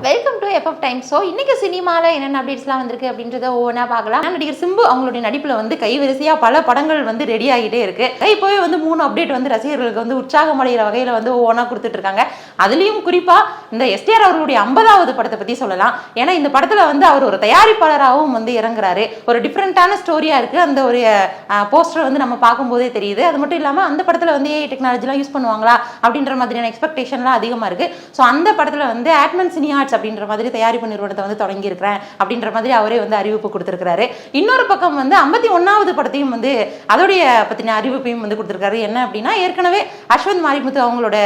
Welcome to FF time. So இன்னைக்கு சினிமாவில் என்னென்ன அப்டேட்ஸ்லாம் வந்திருக்கு அப்படின்றத ஒவ்வொன்றா பார்க்கலாம். நடிகர் சிம்பு அவங்களுடைய நடிப்பில் வந்து கைவரிசையாக பல படங்கள் வந்து ரெடி ஆகிட்டே இருக்கு. இப்போவே வந்து 3 அப்டேட் வந்து ரசிகர்களுக்கு வந்து உற்சாகம் அடைகிற வகையில் வந்து ஒவ்வொன்றா கொடுத்துட்டு இருக்காங்க. அதுலேயும் குறிப்பாக இந்த எஸ்டிஆர் அவர்களுடைய 50வது படத்தை பற்றி சொல்லலாம். ஏன்னா இந்த படத்தில் வந்து அவர் ஒரு தயாரிப்பாளராகவும் வந்து இறங்குறாரு. ஒரு டிஃப்ரெண்ட்டான ஸ்டோரியாக இருக்குது. அந்த ஒரு போஸ்டர் வந்து நம்ம பார்க்கும்போதே தெரியுது. அது மட்டும் இல்லாமல் அந்த படத்தில் வந்து ஏஐ டெக்னாலஜிலாம் யூஸ் பண்ணுவாங்களா அப்படின்ற மாதிரியான எக்ஸ்பெக்டேஷன்லாம் அதிகமாக இருக்குது. ஸோ அந்த படத்தில் வந்து ஆட்மன் சினி ஆர்ட்ஸ் அப்படின்ற மாதிரி தயாரிப்பு நிறுவனத்தை வந்து தொடங்கி இருக்கிறேன் அப்படின்ற மாதிரி அவரே வந்து அறிவிப்பு கொடுத்திருக்காரு. இன்னொரு பக்கம் வந்து 51வது படத்தையும் வந்து அதோடைய பத்தின அறிவிப்பையும் வந்து கொடுத்திருக்காரு. என்ன அப்படின்னா, ஏற்கனவே அஸ்வந்த் மாரிமுத்து அவங்களோட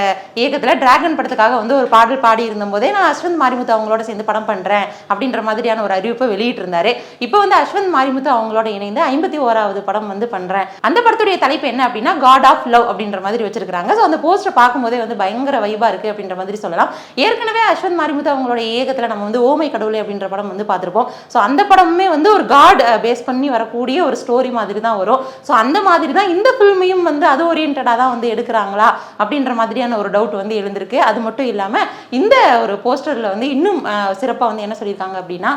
இயக்கத்தில் டிராகன் படத்துக்காக வந்து ஒரு பாடல் பாடி இருந்த போதே நான் அஸ்வந்த் மாரிமுத்து அவங்களோட சேர்ந்து படம் பண்றேன் அப்படின்ற மாதிரியான ஒரு அறிவிப்பை வெளியிட்டு இருந்தாரு. இப்போ வந்து அஸ்வந்த் மாரிமுத்து அவங்களோட இணைந்து 51வது படம் வந்து பண்றேன். அந்த படத்துடைய தலைப்பு என்ன அப்படின்னா காட் ஆஃப் லவ் அப்படின்ற மாதிரி வச்சிருக்காங்க. ஸோ அந்த போஸ்டர் பார்க்கும்போதே வந்து பயங்கர வைபா இருக்கு அப்படின்ற மாதிரி சொல்லலாம். ஏற்கனவே அஸ்வந்த் மாரிமுத்து அவங்களோட ஏகத்துல நம்ம வந்து ஓமை கடவுளை அப்படின்ற படம் வந்து பார்த்திருப்போம். ஸோ அந்த படமுமே வந்து ஒரு காட் பேஸ் பண்ணி வரக்கூடிய ஒரு ஸ்டோரி மாதிரி தான் வரும். ஸோ அந்த மாதிரி தான் இந்த ஃபில்மையும் வந்து அது ஓரியன்டாக தான் வந்து எடுக்கிறாங்களா அப்படின்ற மாதிரியான ஒரு டவுட் வந்து எழுந்திருக்கு. அது மட்டும் இல்லாமல் இந்த ஒரு போஸ்டரில் வந்து இன்னும் சிறப்பாக வந்து என்ன சொல்லியிருக்காங்க அப்படின்னா,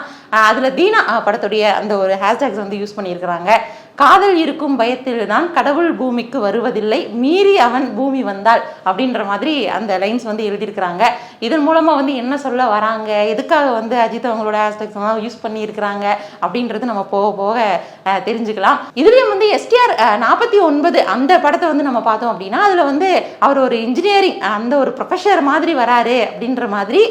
அதில் தீனா படத்துடைய அந்த ஒரு ஹேஷ்டேக்ஸ் வந்து யூஸ் பண்ணியிருக்கிறாங்க. காதல் இருக்கும் பயத்தில் தான் கடவுள் பூமிக்கு வருவதில்லை, மீறி அவன் பூமி வந்தால் அப்படின்ற மாதிரி அந்த லைன்ஸ் வந்து எழுதியிருக்கிறாங்க. இதன் மூலமாக வந்து என்ன சொல்ல வராங்க, எதுக்காக வந்து அஜித் அவங்களோட ஹேஷ்டேக்ஸ் எல்லாம் யூஸ் பண்ணியிருக்கிறாங்க அப்படின்றது நம்ம போக போக தெரிஞ்சுக்கலாம். இதுலேயும் வந்து எஸ்டிஆர் 49 அந்த படத்தை வந்து நம்ம பார்த்தோம் அப்படின்னா, அதில் வந்து அவர் ஒரு இன்ஜினியரிங் அந்த ஒரு ப்ரொஃபஸர் மாதிரி வராரு அப்படின்ற மாதிரி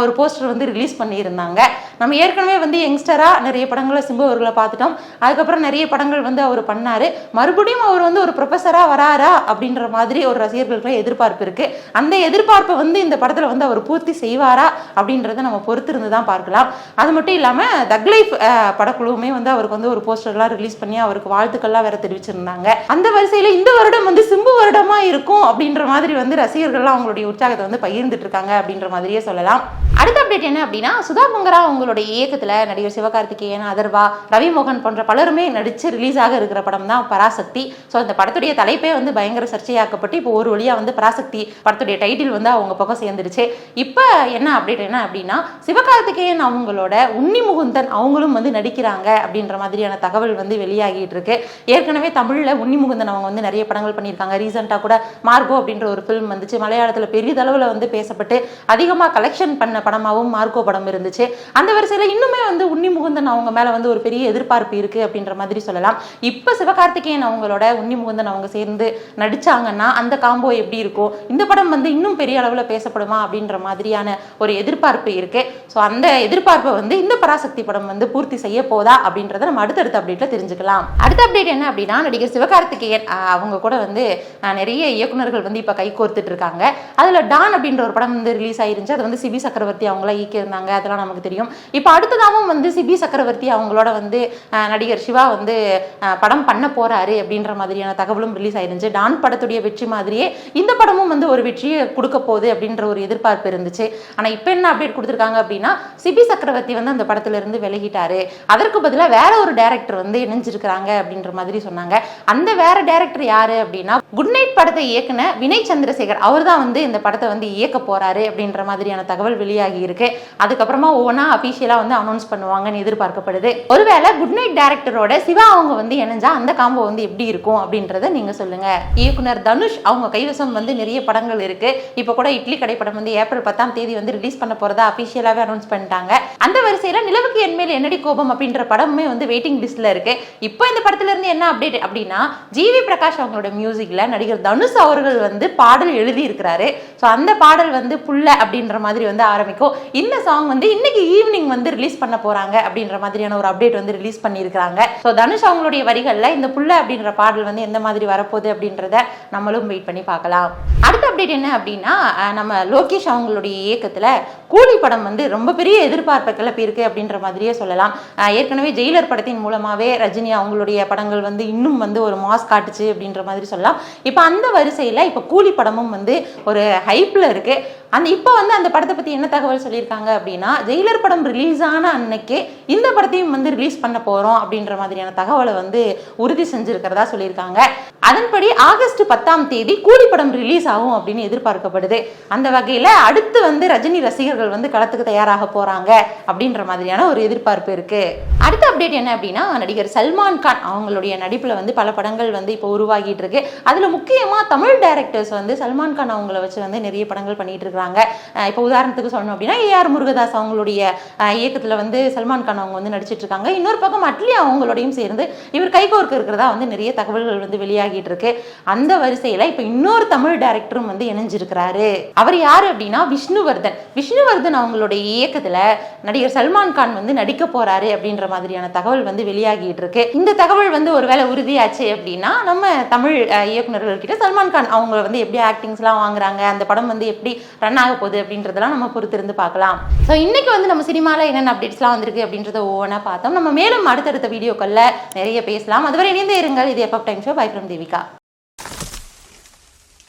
ஒரு போஸ்டர் வந்து ரிலீஸ் பண்ணியிருந்தாங்க. நம்ம ஏற்கனவே வந்து யங்ஸ்டராக நிறைய படங்களை சிம்பு அவர்களை பார்த்துட்டோம். அதுக்கப்புறம் நிறைய படங்கள் வந்து அவர் பண்ணாரு. மறுபடியும் அவர் வந்து ஒரு ப்ரொஃபஸரா வராரா அப்படின்ற மாதிரி ஒரு ரசிகர்களுக்கு எதிர்பார்ப்பு இருக்கு. அந்த எதிர்பார்ப்பை வந்து இந்த படத்துல வந்து அவர் பூர்த்தி செய்வாரா அப்படின்றத நம்ம பொறுத்திருந்து தான் பார்க்கலாம். அது மட்டும் இல்லாம தக் லைஃப் படக்குழுவுமே வந்து அவருக்கு வந்து ஒரு போஸ்டர்லாம் ரிலீஸ் பண்ணி அவருக்கு வாழ்த்துக்கள்லாம் வேற தெரிவிச்சிருந்தாங்க. அந்த வரிசையில இந்த வருடம் வந்து சிம்பு வருடமா இருக்கும் அப்படின்ற மாதிரி வந்து ரசிகர்கள்லாம் அவங்களுடைய உற்சாகத்தை வந்து பகிர்ந்துட்டு இருக்காங்க அப்படின்ற மாதிரியே சொல்லலாம். அடுத்த அப்டேட் என்ன அப்படின்னா, சுதா மங்கரா அவங்களுடைய இயக்கத்துல நடிகர் சிவகார்த்திகேயன், அதர்வா, ரவிமோகன் போன்ற பலருமே நடிச்சு ரிலீஸ் ஆக இருக்கிற படம் தான் பராசக்தி. ஸோ இந்த படத்துடைய தலைப்பே வந்து பயங்கர சர்ச்சையாக்கப்பட்டு இப்போ ஒரு வழியா வந்து பராசக்தி படத்துடைய டைட்டில் வந்து அவங்க பக்கம் சேர்ந்துருச்சு. இப்போ என்ன அப்டேட் என்ன அப்படின்னா, சிவகார்த்திகேயன் அவங்களோட உன்னி முகுந்தன் அவங்களும் வந்து நடிக்கிறாங்க அப்படின்ற மாதிரியான தகவல் வந்து வெளியாகிட்டு இருக்கு. ஏற்கனவே தமிழ்ல உன்னி முகுந்தன் அவங்க வந்து நிறைய படங்கள் பண்ணியிருக்காங்க. ரீசெண்டாக கூட மார்கோ அப்படின்ற ஒரு ஃபிலிம் வந்துச்சு. மலையாளத்தில் பெரிதளவில் வந்து பேசப்பட்டு அதிகமாக கலெக்ஷன் பண்ண படமாகவும் மார்கோ படம் இருந்துச்சு. அந்த வரிசையில் இன்னுமே வந்து உன்னி முகுந்தன் அவங்க மேல வந்து ஒரு பெரிய எதிர்பார்ப்பு இருக்கு அப்படின்ற மாதிரி சொல்லலாம். இப்ப சிவகார்த்திகேயன் அவங்களோட உன்னி முகுந்தன் அவங்க சேர்ந்து நடிச்சாங்கன்னா அந்த காம்போ எப்படி இருக்கும், இந்த படம் வந்து இன்னும் பெரிய அளவுல பேசப்படுமா அப்படின்ற மாதிரியான ஒரு எதிர்பார்ப்பு இருக்கு. ஸோ அந்த எதிர்பார்ப்பை வந்து இந்த பராசக்தி படம் வந்து பூர்த்தி செய்ய போதா அப்படின்றத நம்ம அடுத்தடுத்த அப்டேட்ல தெரிஞ்சுக்கலாம். அடுத்த அப்டேட் என்ன அப்படின்னா, நடிகர் சிவகார்த்திகேயன் அவங்க கூட வந்து நிறைய இயக்குநர்கள் வந்து இப்ப கை கோர்த்துட்டு இருக்காங்க. அதுல டான் அப்படின்ற ஒரு படம் வந்து ரிலீஸ் ஆயிருந்துச்சு. அது வந்து சிபி சக்கரவர்த்தி அவங்கள இயக்கியிருந்தாங்க. அதெல்லாம் நமக்கு தெரியும். இப்போ அடுத்ததாகவும் வந்து சிபி சக்கரவர்த்தி அவங்களோட வந்து நடிகர் சிவா வந்து படம் பண்ண போறாரு அப்படின்ற மாதிரியான தகவலும் ரிலீஸ் ஆயிருந்துச்சு. டான் படத்துடைய வெற்றி மாதிரியே இந்த படமும் வந்து ஒரு வெற்றியை கொடுக்க போகுது அப்படின்ற ஒரு எதிர்பார்ப்பு இருந்துச்சு. ஆனா இப்போ என்ன அப்டேட் கொடுத்துருக்காங்க அப்படின்னா, சிபி சக்கரவர்த்தி வந்து அந்த படத்துல இருந்து விலகிட்டாரு. அதற்கு பதிலாக வேற ஒரு டைரக்டர் வந்து இணைஞ்சிருக்கிறாங்க அப்படின்ற மாதிரி சொன்னாங்க. அந்த வேற டைரக்டர் யாரு அப்படின்னா, குட் நைட் படத்தை இயக்குன வினய் சந்திரசேகர் அவர் தான் வந்து இந்த படத்தை வந்து இயக்க போறாரு அப்படின்ற மாதிரியான தகவல் வெளியாகி இருக்கு. அதுக்கப்புறமா ஒவ்வொன்றா அபிஷியலா வந்து அனௌன்ஸ் பண்ணுவாங்கன்னு எதிர்பார்க்கப்படுது. ஒருவேளை குட் நைட் டைரக்டரோட சிவா அவங்க வந்து இணைஞ்சா அந்த காம்போ வந்து எப்படி இருக்கும் அப்படின்றத நீங்க சொல்லுங்க. இயக்குனர் தனுஷ் அவங்க கைவசம் வந்து நிறைய படங்கள் இருக்கு. இப்போ கூட இட்லி கடை படம் வந்து ஏப்ரல் 10ஆம் தேதி வந்து ரிலீஸ் பண்ண போறதா அபிஷியலாவே அனௌன்ஸ் பண்ணிட்டாங்க. அந்த வரிசையில நிலவுக்கு என்மேல் என்னடி கோபம் அப்படின்ற படமே வந்து வெயிட்டிங் லிஸ்ட்ல இருக்கு. இப்போ இந்த படத்துல இருந்து என்ன அப்டேட் அப்படின்னா, ஜிவி பிரகாஷ் அவங்களோட மியூசிக்ல நடிகர் தனுஷ் அவர்கள் வந்து பாடல் எழுதி இருக்கிறாரு. ஸோ அந்த பாடல் வந்து புல்ல அப்படின்ற மாதிரி வந்து ஆரம்பிக்கும். இந்த சாங் வந்து இன்னைக்கு ஈவினிங் வந்து ரிலீஸ் பண்ண போறாங்க அப்படின்ற மாதிரியான ஒரு அப்டேட் வந்து ரிலீஸ் பண்ணியிருக்காங்க. ஸோ தனுஷ் அவங்களுடைய வரிகள்ல இந்த புல்ல அப்படின்ற பாடல் வந்து எந்த மாதிரி வரப்போகுது அப்படின்றத நம்மளும் வெயிட் பண்ணி பார்க்கலாம். அடுத்த அப்டேட் என்ன அப்படின்னா, நம்ம லோகேஷ் அவங்களுடைய இயக்கத்துல கூலி படம் வந்து ரொம்ப பெரிய எதிர்பார்ப்பை கிளப்பி இருக்கு அப்படின்ற மாதிரியே சொல்லலாம். ஏற்கனவே ஜெயிலர் படத்தின் மூலமாவே ரஜினி அவங்களுடைய படங்கள் வந்து இன்னும் வந்து ஒரு மாஸ் காட்டுச்சு அப்படின்ற மாதிரி சொல்லலாம். இப்போ அந்த வரிசையில இப்போ கூலி படமும் வந்து ஒரு ஹைப்ல இருக்கு. இப்போ வந்து அந்த படத்தை பத்தி என்ன தகவல் சொல்லியிருக்காங்க அப்படின்னா, ஜெயிலர் படம் ரிலீஸ் ஆன அன்னைக்கே இந்த படத்தையும் வந்து ரிலீஸ் பண்ண போறோம் அப்படின்ற மாதிரியான தகவலை வந்து உறுதி செஞ்சிருக்கிறதா சொல்லியிருக்காங்க. அதன்படி ஆகஸ்ட் 10ஆம் தேதி கூலி படம் ரிலீஸ் ஆகும் அப்படின்னு எதிர்பார்க்கப்படுது. அந்த வகையில அடுத்து வந்து ரஜினி ரசிகர்கள் வந்து களத்துக்கு தயாராக போறாங்க அப்படின்ற மாதிரியான ஒரு எதிர்பார்ப்பு இருக்கு. அடுத்த அப்டேட் என்ன அப்படின்னா, நடிகர் சல்மான் கான் அவங்களுடைய நடிப்புல வந்து பல படங்கள் வந்து இப்போ உருவாகிட்டு இருக்கு. அதுல முக்கியமா தமிழ் டைரக்டர்ஸ் வந்து சல்மான் கான் அவங்கள வச்சு வந்து நிறைய படங்கள் பண்ணிட்டு இருக்காங்க. இப்போ உதாரணத்துக்கு சொல்லணும் அப்படின்னா ஏஆர் முருகதாஸ் அவங்களுடைய இயக்கத்துல வந்து சல்மான் கான் அவங்க வந்து நடிச்சிட்டு இருக்காங்க. இன்னொரு பக்கம் அட்லி அவங்களோடையும் சேர்ந்து இவர் கைகோர்க்க இருக்கிறதா வந்து நிறைய தகவல்கள் வந்து வெளியாகிட்டு இருக்கு. அந்த வரிசையில இப்ப இன்னொரு தமிழ் டைரக்டரும் வந்து இணைஞ்சிருக்கிறாரு. அவர் யாரு அப்படின்னா விஷ்ணுவர்தன் அவங்களுடைய இயக்கத்துல நடிகர் சல்மான் கான் வந்து நடிக்க போறாரு அப்படின்ற மாதிரியான தகவல் வந்து வெளியாகிட்டு இருக்கு. இந்த தகவல் வந்து ஒருவேளை உறுதியாச்சு அப்படின்னா நம்ம தமிழ் இயக்குநர்கள் கிட்ட சல்மான் கான் அவங்க வந்து எப்படி ஆக்டிங்ஸ் எல்லாம் வாங்குறாங்க, அந்த படம் வந்து எப்படி ரன் ஆக போகுது அப்படின்றதெல்லாம் நம்ம பொறுத்திருந்து பார்க்கலாம். ஸோ இன்னைக்கு வந்து நம்ம சினிமால என்னென்ன அப்டேட்ஸ்லாம் வந்திருக்கு அப்படின்றத ஒவ்வொன்றா பார்த்தோம். நம்ம மேலும் அடுத்தடுத்த வீடியோக்கள்ல நிறைய பேசலாம். அதுவரை இணைந்தே இருங்கள். இது FF time show. By from Devika.